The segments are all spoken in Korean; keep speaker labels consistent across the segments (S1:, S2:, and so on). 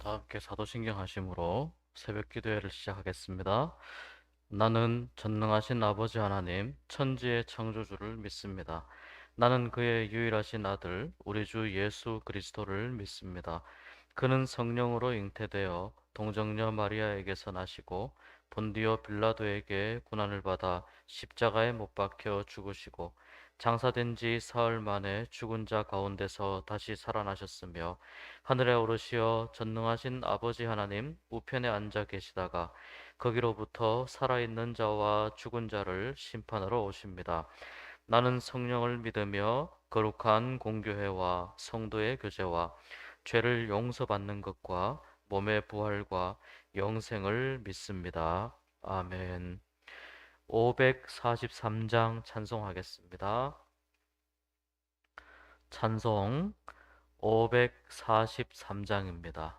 S1: 다 함께 사도신경 하심으로 새벽 기도회를 시작하겠습니다. 나는 전능하신 아버지 하나님, 천지의 창조주를 믿습니다. 나는 그의 유일하신 아들, 우리 주 예수 그리스도를 믿습니다. 그는 성령으로 잉태되어 동정녀 마리아에게서 나시고 본디오 빌라도에게 고난을 받아 십자가에 못 박혀 죽으시고 장사된 지 사흘 만에 죽은 자 가운데서 다시 살아나셨으며 하늘에 오르시어 전능하신 아버지 하나님 우편에 앉아 계시다가 거기로부터 살아있는 자와 죽은 자를 심판하러 오십니다. 나는 성령을 믿으며 거룩한 공교회와 성도의 교제와 죄를 용서받는 것과 몸의 부활과 영생을 믿습니다. 아멘. 543장 찬송하겠습니다. 찬송 543장입니다.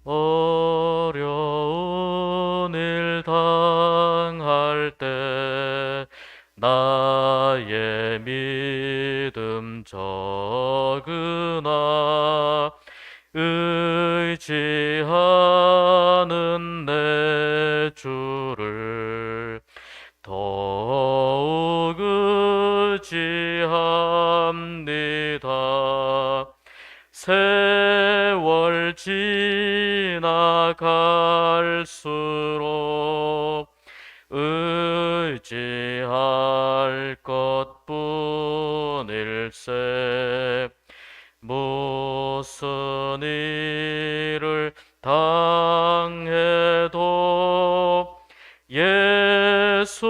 S1: 어려운 일 당할 때 나의 믿음 적으나 의지하는 내 주를 더욱 의지합니다. 세월 지나갈수록 의지할 것뿐일세. 무슨 일을 당해도 예수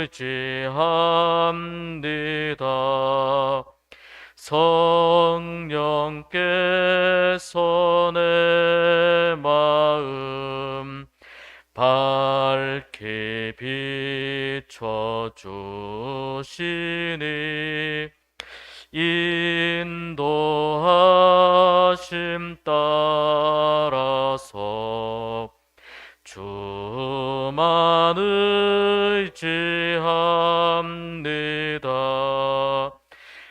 S1: 의지합니다. 성령께서 내 마음 밝히 비춰주시니 인도하심 따라서 주만 의지합니다.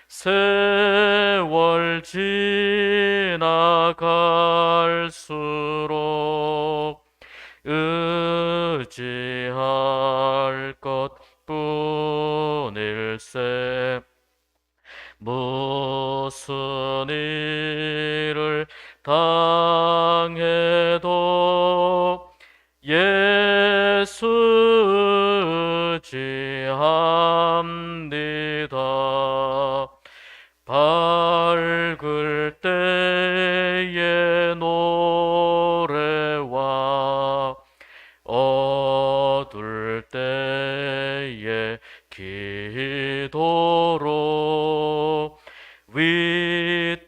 S1: 세월 지나갈수록 의지할 것뿐일세. 무슨 일을 당해도 예수 의지합니다. 밝을 때의 노래와 어둘 때의 기도로 위태할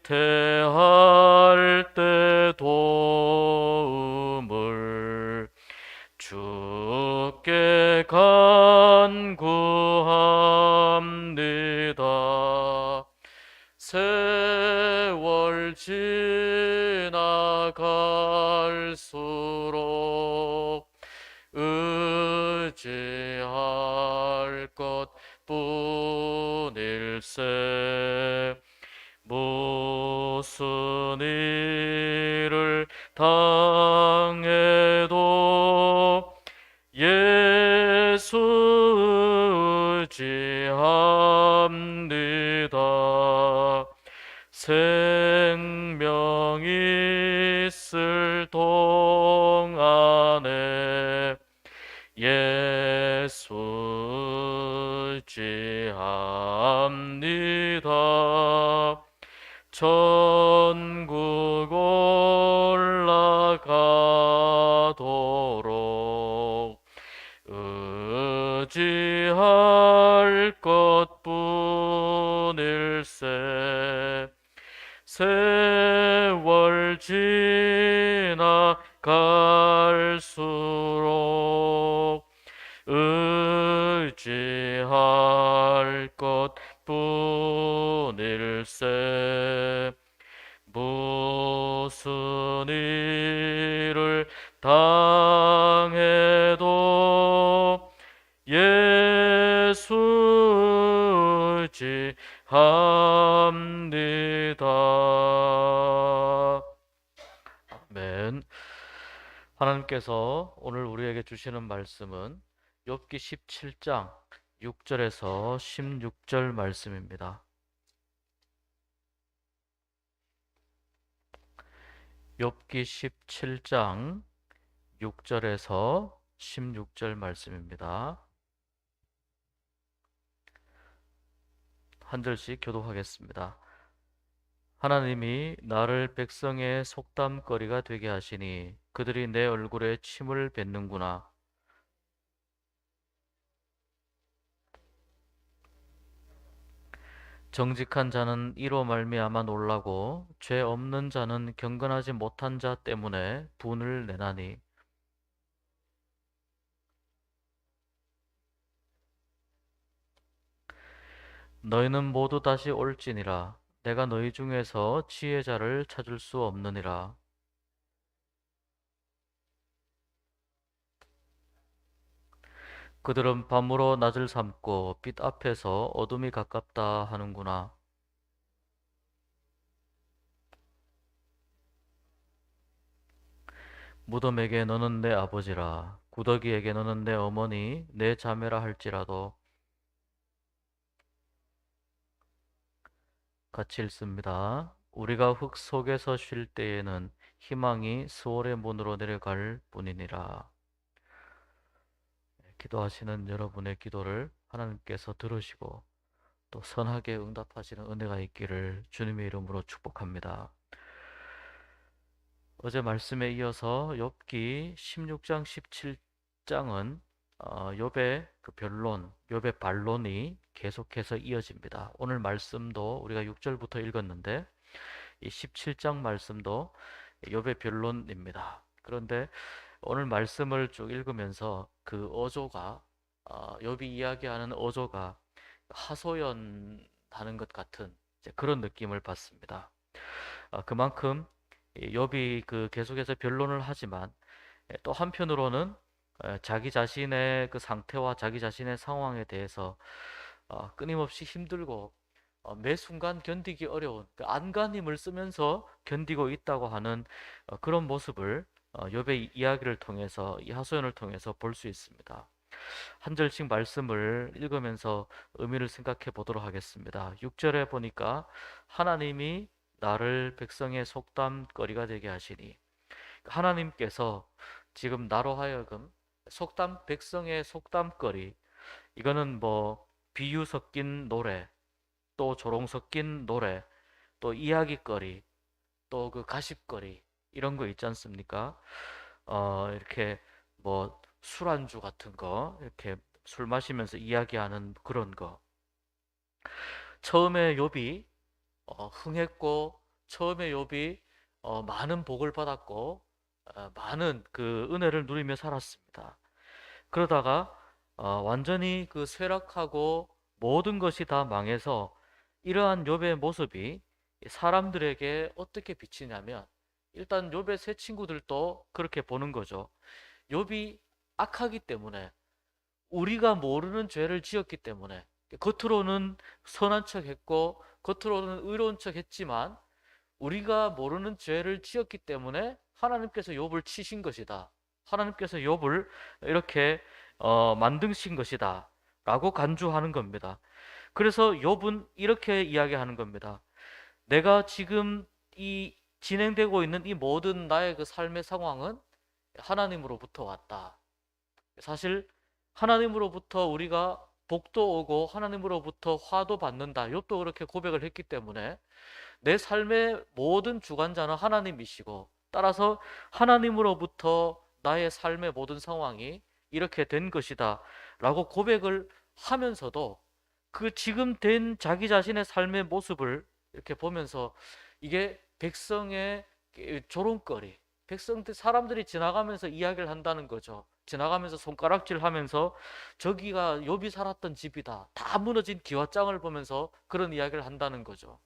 S1: 때 도움을 주께 간구합니다. 세월 지나갈수록 의지할 것뿐일세. 무슨 일을 당해도 예수 의지합니다. 생명이 있을 동안에 예수 의지합니다. 천국 올라가도록 의지할 것뿐일세. 세월 지나갈수록 의지할 것뿐일세. 무슨 일을 당해도 의지합니다. 아멘. 하나님께서 오늘 우리에게 주시는 말씀은 욥기 17장 6절에서 16절 말씀입니다. 욥기 17장 6절에서 16절 말씀입니다. 한 절씩 교독하겠습니다. 하나님이 나를 백성의 속담거리가 되게 하시니 그들이 내 얼굴에 침을 뱉는구나. 정직한 자는 이로 말미암아 놀라고 죄 없는 자는 경건하지 못한 자 때문에 분을 내나니 너희는 모두 다시 올지니라. 내가 너희 중에서 지혜자를 찾을 수 없느니라. 그들은 밤으로 낮을 삼고 빛 앞에서 어둠이 가깝다 하는구나. 무덤에게 너는 내 아버지라. 구더기에게 너는 내 어머니, 내 자매라 할지라도. 같이 읽습니다. 우리가 흙 속에서 쉴 때에는 희망이 수월의 문으로 내려갈 뿐이니라. 기도하시는 여러분의 기도를 하나님께서 들으시고 또 선하게 응답하시는 은혜가 있기를 주님의 이름으로 축복합니다. 어제 말씀에 이어서 욥기 16장 17장은 욥의 그 변론, 욥의 반론이 계속해서 이어집니다. 오늘 말씀도 우리가 6절부터 읽었는데 이 17장 말씀도 욥의 변론입니다. 그런데 오늘 말씀을 쭉 읽으면서 그 어조가 욥이 이야기하는 어조가 하소연하는 것 같은 그런 느낌을 받습니다. 그만큼 욥이 그 계속해서 변론을 하지만 또 한편으로는 자기 자신의 그 상태와 자기 자신의 상황에 대해서 끊임없이 힘들고 매 순간 견디기 어려운 그 안간힘을 쓰면서 견디고 있다고 하는 그런 모습을 욥의 이야기를 통해서 이 하소연을 통해서 볼 수 있습니다. 한 절씩 말씀을 읽으면서 의미를 생각해 보도록 하겠습니다. 6절에 보니까 하나님이 나를 백성의 속담거리가 되게 하시니 하나님께서 지금 나로 하여금 백성의 속담거리 이거는 뭐 비유 섞인 노래 또 조롱 섞인 노래 또 이야기거리 또 그 가십거리 이런 거 있지 않습니까? 이렇게 뭐 술안주 같은 거 이렇게 술 마시면서 이야기하는 그런 거 처음에 욥이 흥했고 처음에 욥이 많은 복을 받았고 많은 그 은혜를 누리며 살았습니다. 그러다가 완전히 그 쇠락하고 모든 것이 다 망해서 이러한 욥의 모습이 사람들에게 어떻게 비치냐면 일단 욥의 세 친구들도 그렇게 보는 거죠. 욥이 악하기 때문에 우리가 모르는 죄를 지었기 때문에 겉으로는 선한 척 했고 겉으로는 의로운 척 했지만 우리가 모르는 죄를 지었기 때문에 하나님께서 욥을 치신 것이다. 하나님께서 욥을 이렇게 만드신 것이다. 라고 간주하는 겁니다. 그래서 욥은 이렇게 이야기하는 겁니다. 내가 지금 이 진행되고 있는 이 모든 나의 그 삶의 상황은 하나님으로부터 왔다. 사실 하나님으로부터 우리가 복도 오고 하나님으로부터 화도 받는다. 욥도 그렇게 고백을 했기 때문에 내 삶의 모든 주관자는 하나님이시고 따라서 하나님으로부터 나의 삶의 모든 상황이 이렇게 된 것이다 라고 고백을 하면서도 그 지금 된 자기 자신의 삶의 모습을 이렇게 보면서 이게 백성의 조롱거리 사람들이 지나가면서 이야기를 한다는 거죠. 지나가면서 손가락질하면서 저기가 욥이 살았던 집이다. 다 무너진 기와장을 보면서 그런 이야기를 한다는 거죠.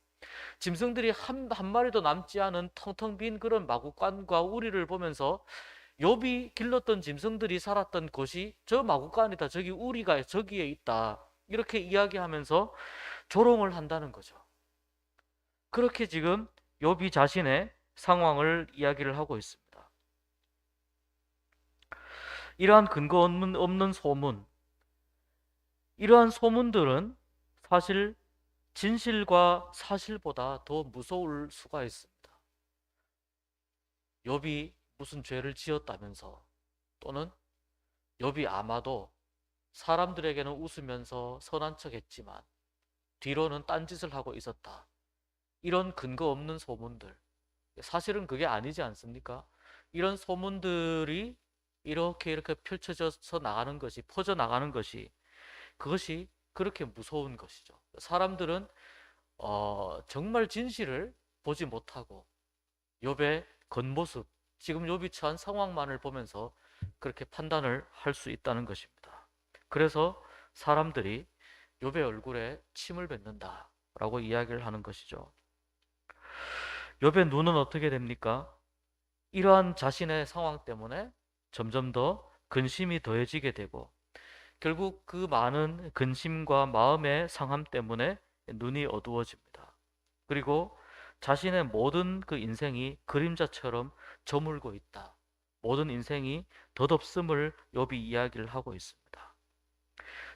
S1: 짐승들이 한 마리도 남지 않은 텅텅 빈 그런 마구간과 우리를 보면서 욥이 길렀던 짐승들이 살았던 곳이 저 마구간이다. 저기 우리가 저기에 있다. 이렇게 이야기하면서 조롱을 한다는 거죠. 그렇게 지금 욥이 자신의 상황을 이야기를 하고 있습니다. 이러한 근거 없는 소문, 이러한 소문들은 사실 진실과 사실보다 더 무서울 수가 있습니다. 욥이 무슨 죄를 지었다면서, 또는 욥이 아마도 사람들에게는 웃으면서 선한 척 했지만 뒤로는 딴짓을 하고 있었다, 이런 근거 없는 소문들, 사실은 그게 아니지 않습니까? 이런 소문들이 이렇게 펼쳐져서 나가는 것이, 퍼져 나가는 것이, 그것이 그렇게 무서운 것이죠. 사람들은 정말 진실을 보지 못하고 욥의 겉모습, 지금 욥이 처한 상황만을 보면서 그렇게 판단을 할 수 있다는 것입니다. 그래서 사람들이 욥의 얼굴에 침을 뱉는다라고 이야기를 하는 것이죠. 욥의 눈은 어떻게 됩니까? 이러한 자신의 상황 때문에 점점 더 근심이 더해지게 되고, 결국 그 많은 근심과 마음의 상함 때문에 눈이 어두워집니다. 그리고 자신의 모든 그 인생이 그림자처럼 저물고 있다, 모든 인생이 덧없음을 욥이 이야기를 하고 있습니다.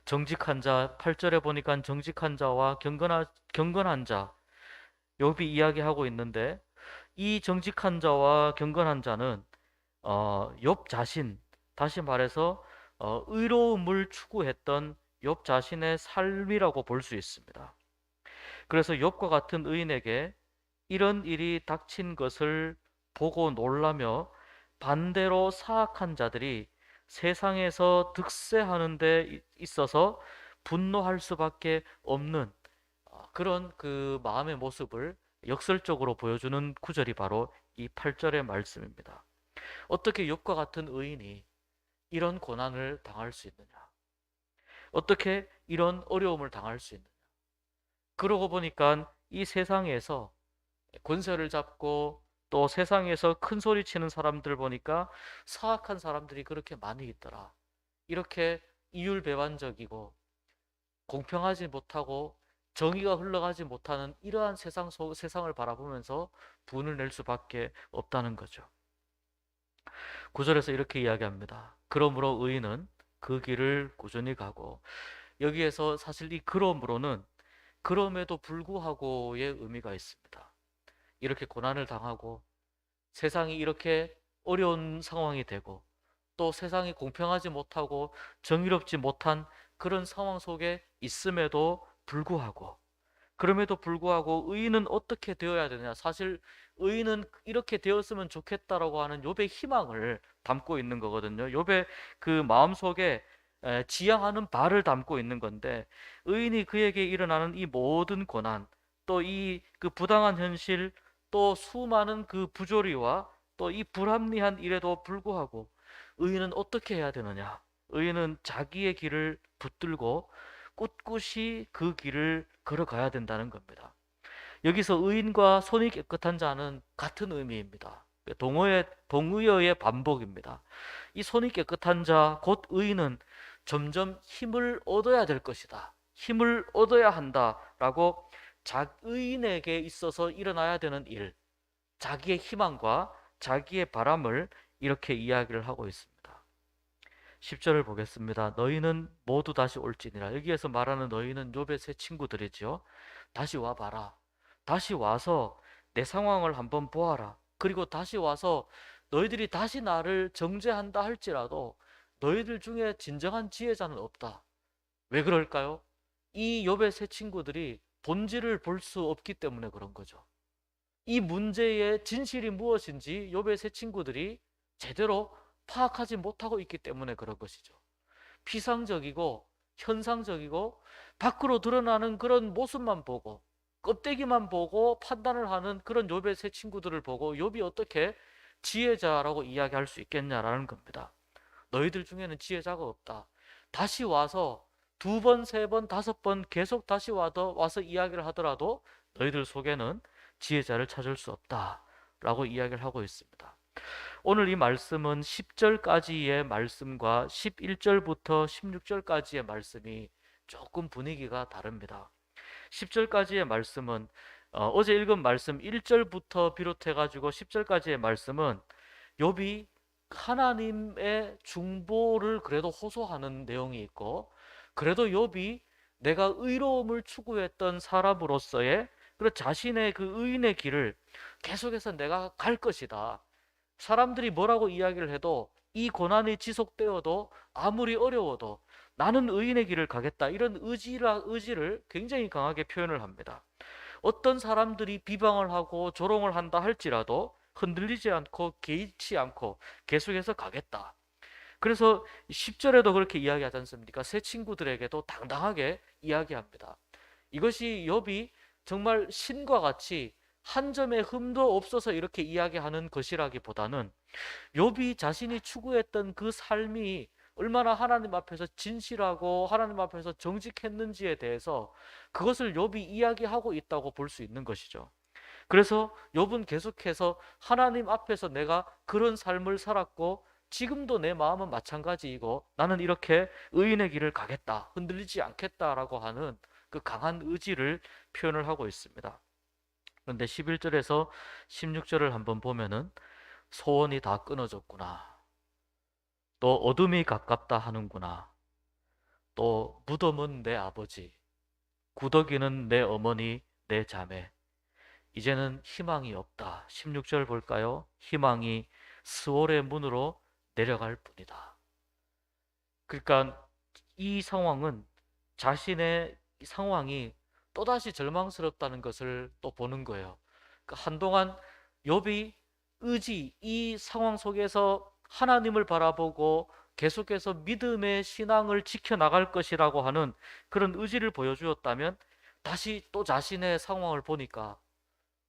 S1: 정직한 자, 8절에 보니까 정직한 자와 경건한 자, 욥이 이야기하고 있는데, 이 정직한 자와 경건한 자는 욥 자신, 다시 말해서 의로움을 추구했던 욥 자신의 삶이라고 볼 수 있습니다. 그래서 욥과 같은 의인에게 이런 일이 닥친 것을 보고 놀라며, 반대로 사악한 자들이 세상에서 득세하는 데 있어서 분노할 수밖에 없는 그런 그 마음의 모습을 역설적으로 보여주는 구절이 바로 이 8절의 말씀입니다. 어떻게 욥과 같은 의인이 이런 고난을 당할 수 있느냐? 어떻게 이런 어려움을 당할 수 있느냐? 그러고 보니까 이 세상에서 권세를 잡고 또 세상에서 큰 소리 치는 사람들 보니까 사악한 사람들이 그렇게 많이 있더라. 이렇게 이율배반적이고 공평하지 못하고 정의가 흘러가지 못하는 이러한 세상을 바라보면서 분을 낼 수밖에 없다는 거죠. 9절에서 이렇게 이야기합니다. 그러므로 의인은 그 길을 꾸준히 가고, 여기에서 사실 이 그러므로는 그럼에도 불구하고의 의미가 있습니다. 이렇게 고난을 당하고 세상이 이렇게 어려운 상황이 되고 또 세상이 공평하지 못하고 정의롭지 못한 그런 상황 속에 있음에도 불구하고, 그럼에도 불구하고 의인은 어떻게 되어야 되느냐? 사실 의인은 이렇게 되었으면 좋겠다라고 하는 욥의 희망을 담고 있는 거거든요. 욥의 그 마음속에 지향하는 바를 담고 있는 건데, 의인이 그에게 일어나는 이 모든 고난, 또 이 그 부당한 현실, 또 수많은 그 부조리와 또 이 불합리한 일에도 불구하고 의인은 어떻게 해야 되느냐? 의인은 자기의 길을 붙들고 꿋꿋이 그 길을 걸어가야 된다는 겁니다. 여기서 의인과 손이 깨끗한 자는 같은 의미입니다. 동의어의 반복입니다. 이 손이 깨끗한 자, 곧 의인은 점점 힘을 얻어야 될 것이다, 힘을 얻어야 한다라고 의인에게 있어서 일어나야 되는 일, 자기의 희망과 자기의 바람을 이렇게 이야기를 하고 있습니다. 10절을 보겠습니다. 너희는 모두 다시 올지니라. 여기에서 말하는 너희는 욥의 세 친구들이지요. 다시 와봐라. 다시 와서 내 상황을 한번 보아라. 그리고 다시 와서 너희들이 다시 나를 정죄한다 할지라도 너희들 중에 진정한 지혜자는 없다. 왜 그럴까요? 이 욥의 세 친구들이 본질을 볼 수 없기 때문에 그런 거죠. 이 문제의 진실이 무엇인지 욥의 세 친구들이 제대로 파악하지 못하고 있기 때문에 그런 것이죠. 피상적이고 현상적이고 밖으로 드러나는 그런 모습만 보고 껍데기만 보고 판단을 하는 그런 욥의 세 친구들을 보고 욥이 어떻게 지혜자라고 이야기할 수 있겠냐라는 겁니다. 너희들 중에는 지혜자가 없다. 다시 와서 두 번, 세 번, 다섯 번 계속 다시 와서 이야기를 하더라도 너희들 속에는 지혜자를 찾을 수 없다라고 이야기를 하고 있습니다. 오늘 이 말씀은 10절까지의 말씀과 11절부터 16절까지의 말씀이 조금 분위기가 다릅니다. 10절까지의 말씀은 어제 읽은 말씀 1절부터 비롯해 가지고 10절까지의 말씀은 욥이 하나님의 중보를 그래도 호소하는 내용이 있고, 그래도 욥이 내가 의로움을 추구했던 사람으로서의 그 자신의 그 의인의 길을 계속해서 내가 갈 것이다. 사람들이 뭐라고 이야기를 해도, 이 고난이 지속되어도 아무리 어려워도 나는 의인의 길을 가겠다, 이런 의지를 굉장히 강하게 표현을 합니다. 어떤 사람들이 비방을 하고 조롱을 한다 할지라도 흔들리지 않고 개의치 않고 계속해서 가겠다. 그래서 10절에도 그렇게 이야기하지 않습니까? 새 친구들에게도 당당하게 이야기합니다. 이것이 욥이 정말 신과 같이 한 점의 흠도 없어서 이렇게 이야기하는 것이라기보다는, 욥이 자신이 추구했던 그 삶이 얼마나 하나님 앞에서 진실하고 하나님 앞에서 정직했는지에 대해서 그것을 욥이 이야기하고 있다고 볼 수 있는 것이죠. 그래서 욥은 계속해서 하나님 앞에서 내가 그런 삶을 살았고 지금도 내 마음은 마찬가지이고 나는 이렇게 의인의 길을 가겠다, 흔들리지 않겠다라고 하는 그 강한 의지를 표현을 하고 있습니다. 그런데 11절에서 16절을 한번 보면은 소원이 다 끊어졌구나, 또 어둠이 가깝다 하는구나, 또 무덤은 내 아버지, 구더기는 내 어머니, 내 자매, 이제는 희망이 없다. 16절 볼까요? 희망이 스월의 문으로 내려갈 뿐이다. 그러니까 이 상황은, 자신의 상황이 또다시 절망스럽다는 것을 또 보는 거예요. 그러니까 한동안 욥이 이 상황 속에서 하나님을 바라보고 계속해서 믿음의 신앙을 지켜나갈 것이라고 하는 그런 의지를 보여주었다면, 다시 또 자신의 상황을 보니까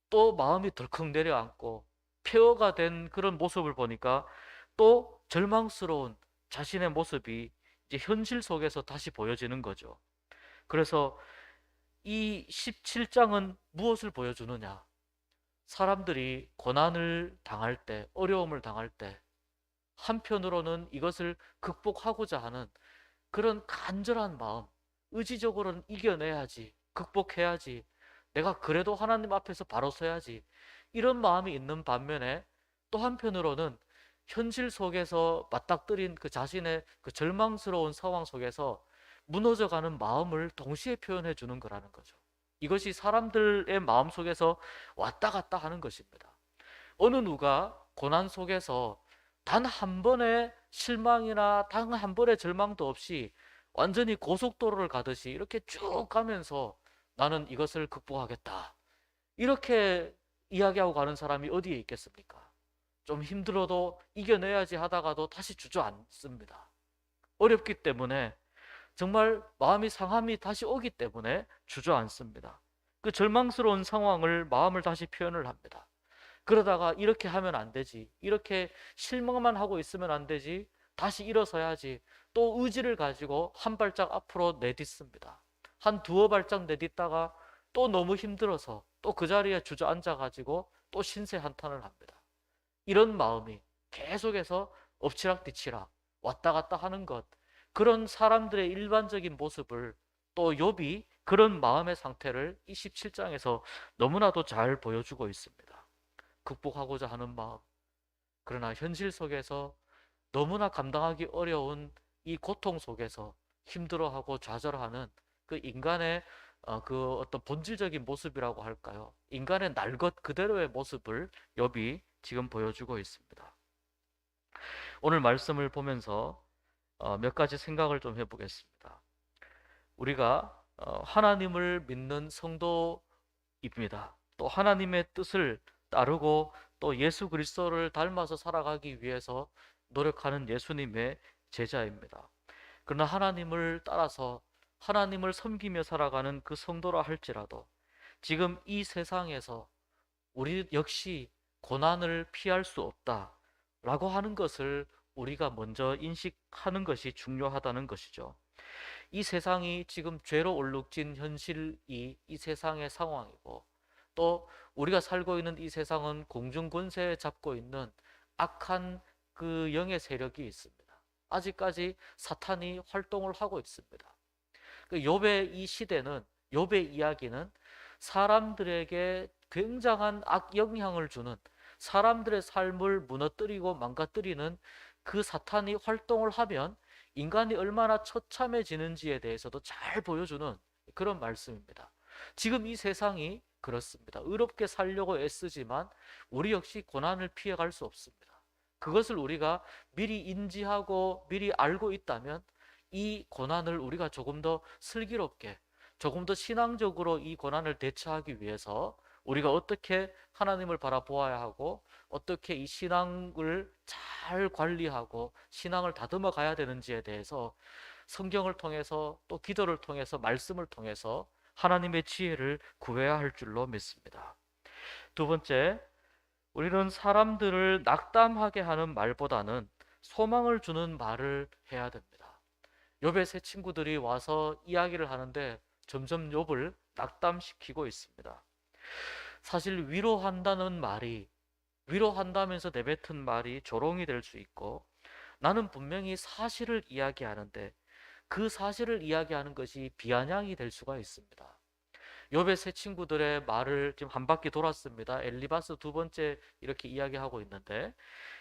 S1: 또 마음이 덜컥 내려앉고 폐허가 된 그런 모습을 보니까 또 절망스러운 자신의 모습이 이제 현실 속에서 다시 보여지는 거죠. 그래서 이 17장은 무엇을 보여주느냐? 사람들이 고난을 당할 때, 어려움을 당할 때, 한편으로는 이것을 극복하고자 하는 그런 간절한 마음, 의지적으로는 이겨내야지, 극복해야지, 내가 그래도 하나님 앞에서 바로 서야지, 이런 마음이 있는 반면에, 또 한편으로는 현실 속에서 맞닥뜨린 그 자신의 그 절망스러운 상황 속에서 무너져가는 마음을 동시에 표현해 주는 거라는 거죠. 이것이 사람들의 마음 속에서 왔다 갔다 하는 것입니다. 어느 누가 고난 속에서 단 한 번의 실망이나 단 한 번의 절망도 없이 완전히 고속도로를 가듯이 이렇게 쭉 가면서 나는 이것을 극복하겠다, 이렇게 이야기하고 가는 사람이 어디에 있겠습니까? 좀 힘들어도 이겨내야지 하다가도 다시 주저앉습니다. 어렵기 때문에, 정말 마음이 상함이 다시 오기 때문에 주저앉습니다. 그 절망스러운 상황을, 마음을 다시 표현을 합니다. 그러다가 이렇게 하면 안 되지, 이렇게 실망만 하고 있으면 안 되지, 다시 일어서야지, 또 의지를 가지고 한 발짝 앞으로 내딛습니다. 한 두어 발짝 내딛다가 또 너무 힘들어서 또 그 자리에 주저앉아 가지고 또 신세 한탄을 합니다. 이런 마음이 계속해서 엎치락뒤치락 왔다 갔다 하는 것, 그런 사람들의 일반적인 모습을 또 욥이 그런 마음의 상태를 27장에서 너무나도 잘 보여주고 있습니다. 극복하고자 하는 마음, 그러나 현실 속에서 너무나 감당하기 어려운 이 고통 속에서 힘들어하고 좌절하는 그 인간의 그 어떤 본질적인 모습이라고 할까요? 인간의 날 것 그대로의 모습을 욥이 지금 보여주고 있습니다. 오늘 말씀을 보면서 몇 가지 생각을 좀 해보겠습니다. 우리가 하나님을 믿는 성도입니다. 또 하나님의 뜻을 따르고 또 예수 그리스도를 닮아서 살아가기 위해서 노력하는 예수님의 제자입니다. 그러나 하나님을 따라서 하나님을 섬기며 살아가는 그 성도라 할지라도, 지금 이 세상에서 우리 역시 고난을 피할 수 없다라고 하는 것을 우리가 먼저 인식하는 것이 중요하다는 것이죠. 이 세상이 지금 죄로 얼룩진 현실이 이 세상의 상황이고, 또 우리가 살고 있는 이 세상은 공중 권세에 잡고 있는 악한 그 영의 세력이 있습니다. 아직까지 사탄이 활동을 하고 있습니다.
S2: 욥의 이 시대는, 욥의 이야기는 사람들에게 굉장한 악영향을 주는, 사람들의 삶을 무너뜨리고 망가뜨리는 그 사탄이 활동을 하면 인간이 얼마나 처참해지는지에 대해서도 잘 보여주는 그런 말씀입니다. 지금 이 세상이 그렇습니다. 의롭게 살려고 애쓰지만 우리 역시 고난을 피해갈 수 없습니다. 그것을 우리가 미리 인지하고 미리 알고 있다면 이 고난을 우리가 조금 더 슬기롭게, 조금 더 신앙적으로 이 고난을 대처하기 위해서 우리가 어떻게 하나님을 바라보아야 하고 어떻게 이 신앙을 잘 관리하고 신앙을 다듬어 가야 되는지에 대해서 성경을 통해서, 또 기도를 통해서, 말씀을 통해서 하나님의 지혜를 구해야 할 줄로 믿습니다. 두 번째, 우리는 사람들을 낙담하게 하는 말보다는 소망을 주는 말을 해야 됩니다. 욥의 세 친구들이 와서 이야기를 하는데 점점 욥을 낙담시키고 있습니다. 사실 위로한다는 말이, 위로한다면서 내뱉은 말이 조롱이 될 수 있고, 나는 분명히 사실을 이야기하는데 그 사실을 이야기하는 것이 비아냥이 될 수가 있습니다. 욥의 세 친구들의 말을 지금 한 바퀴 돌았습니다. 엘리바스 두 번째 이렇게 이야기하고 있는데,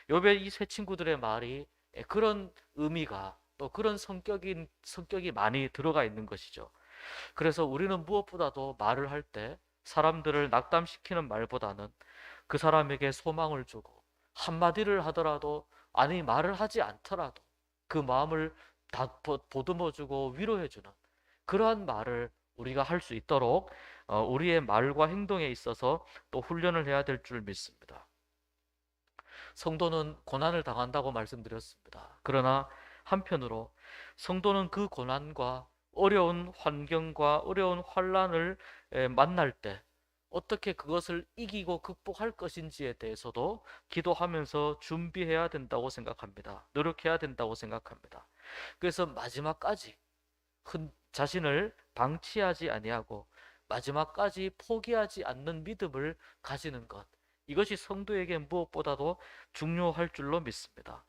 S2: 욥의 이 세 친구들의 말이 그런 의미가, 또 그런 성격이 많이 들어가 있는 것이죠. 그래서 우리는 무엇보다도 말을 할 때 사람들을 낙담시키는 말보다는 그 사람에게 소망을 주고, 한마디를 하더라도, 아니 말을 하지 않더라도 그 마음을 다 보듬어주고 위로해주는 그러한 말을 우리가 할 수 있도록 우리의 말과 행동에 있어서 또 훈련을 해야 될 줄 믿습니다. 성도는 고난을 당한다고 말씀드렸습니다. 그러나 한편으로 성도는 그 고난과 어려운 환경과 어려운 환란을 만날 때 어떻게 그것을 이기고 극복할 것인지에 대해서도 기도하면서 준비해야 된다고 생각합니다. 노력해야 된다고 생각합니다. 그래서 마지막까지 자신을 방치하지 아니하고 마지막까지 포기하지 않는 믿음을 가지는 것, 이것이 성도에게 무엇보다도 중요할 줄로 믿습니다.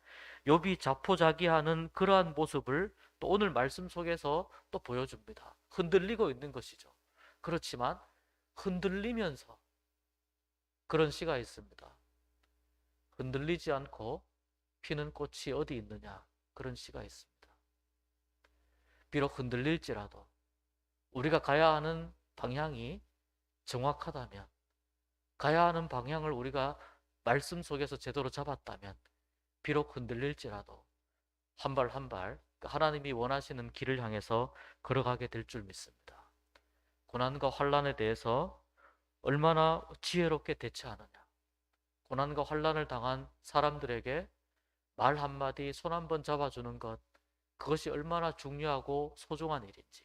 S2: 욥이 자포자기하는 그러한 모습을 또 오늘 말씀 속에서 또 보여줍니다. 흔들리고 있는 것이죠. 그렇지만 흔들리면서 그런 시가 있습니다. 흔들리지 않고 피는 꽃이 어디 있느냐, 그런 시가 있습니다. 비록 흔들릴지라도 우리가 가야 하는 방향이 정확하다면, 가야 하는 방향을 우리가 말씀 속에서 제대로 잡았다면, 비록 흔들릴지라도 한 발 한 발 하나님이 원하시는 길을 향해서 걸어가게 될 줄 믿습니다. 고난과 환란에 대해서 얼마나 지혜롭게 대처하느냐, 고난과 환란을 당한 사람들에게 말 한마디, 손 한 번 잡아주는 것, 그것이 얼마나 중요하고 소중한 일인지,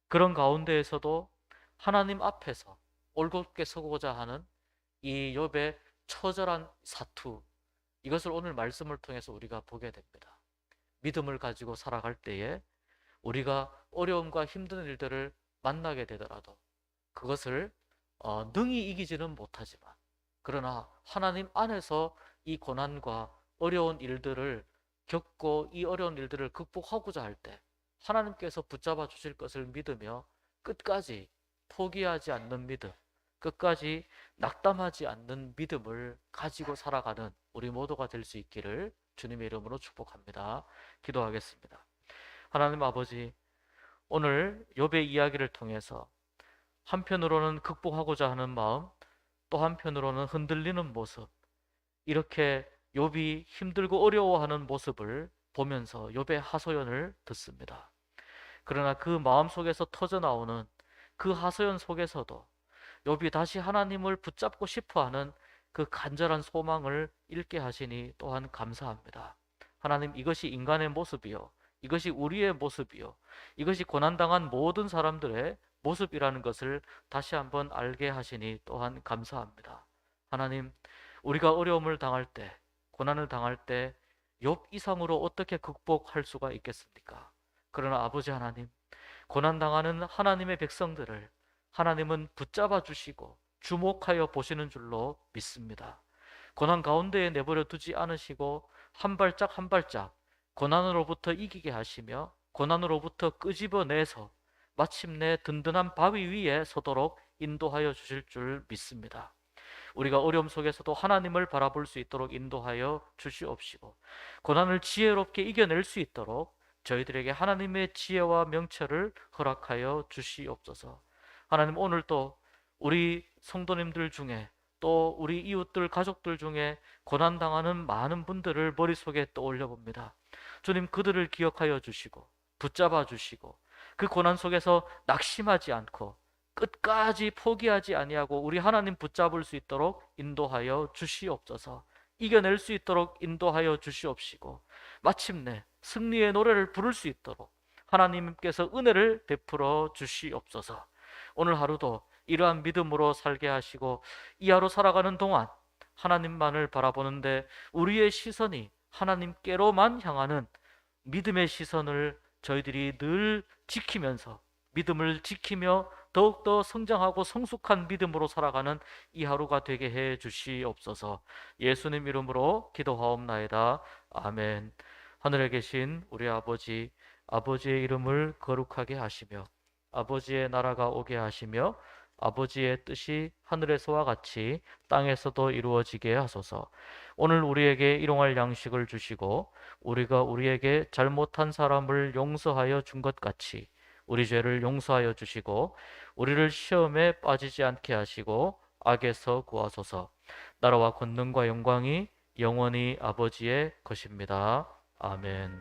S2: 그런 가운데에서도 하나님 앞에서 올곧게 서고자 하는 이 욥의 처절한 사투, 이것을 오늘 말씀을 통해서 우리가 보게 됩니다. 믿음을 가지고 살아갈 때에 우리가 어려움과 힘든 일들을 만나게 되더라도 그것을 능히 이기지는 못하지만, 그러나 하나님 안에서 이 고난과 어려운 일들을 겪고 이 어려운 일들을 극복하고자 할 때 하나님께서 붙잡아 주실 것을 믿으며 끝까지 포기하지 않는 믿음, 끝까지 낙담하지 않는 믿음을 가지고 살아가는 우리 모두가 될 수 있기를 주님의 이름으로 축복합니다. 기도하겠습니다. 하나님 아버지, 오늘 욥의 이야기를 통해서 한편으로는 극복하고자 하는 마음, 또 한편으로는 흔들리는 모습, 이렇게 욥이 힘들고 어려워하는 모습을 보면서 욥의 하소연을 듣습니다. 그러나 그 마음 속에서 터져 나오는 그 하소연 속에서도 욥이 다시 하나님을 붙잡고 싶어하는 그 간절한 소망을 잃게 하시니 또한 감사합니다. 하나님, 이것이 인간의 모습이요, 이것이 우리의 모습이요, 이것이 고난당한 모든 사람들의 모습이라는 것을 다시 한번 알게 하시니 또한 감사합니다. 하나님, 우리가 어려움을 당할 때, 고난을 당할 때 욥 이상으로 어떻게 극복할 수가 있겠습니까? 그러나 아버지 하나님, 고난당하는 하나님의 백성들을 하나님은 붙잡아 주시고 주목하여 보시는 줄로 믿습니다. 고난 가운데에 내버려 두지 않으시고 한 발짝 한 발짝 고난으로부터 이기게 하시며 고난으로부터 끄집어내서 마침내 든든한 바위 위에 서도록 인도하여 주실 줄 믿습니다. 우리가 어려움 속에서도 하나님을 바라볼 수 있도록 인도하여 주시옵시고, 고난을 지혜롭게 이겨낼 수 있도록 저희들에게 하나님의 지혜와 명철을 허락하여 주시옵소서. 하나님, 오늘도 우리 성도님들 중에, 또 우리 이웃들 가족들 중에 고난당하는 많은 분들을 머릿속에 떠올려 봅니다. 주님, 그들을 기억하여 주시고 붙잡아 주시고, 그 고난 속에서 낙심하지 않고 끝까지 포기하지 아니하고 우리 하나님 붙잡을 수 있도록 인도하여 주시옵소서. 이겨낼 수 있도록 인도하여 주시옵시고, 마침내 승리의 노래를 부를 수 있도록 하나님께서 은혜를 베풀어 주시옵소서. 오늘 하루도 이러한 믿음으로 살게 하시고, 이 하루 살아가는 동안 하나님만을 바라보는데 우리의 시선이 하나님께로만 향하는 믿음의 시선을 저희들이 늘 지키면서, 믿음을 지키며 더욱더 성장하고 성숙한 믿음으로 살아가는 이 하루가 되게 해 주시옵소서. 예수님 이름으로 기도하옵나이다. 아멘. 하늘에 계신 우리 아버지, 아버지의 이름을 거룩하게 하시며 아버지의 나라가 오게 하시며 아버지의 뜻이 하늘에서와 같이 땅에서도 이루어지게 하소서. 오늘 우리에게 일용할 양식을 주시고, 우리가 우리에게 잘못한 사람을 용서하여 준 것 같이 우리 죄를 용서하여 주시고, 우리를 시험에 빠지지 않게 하시고 악에서 구하소서. 나라와 권능과 영광이 영원히 아버지의 것입니다. 아멘.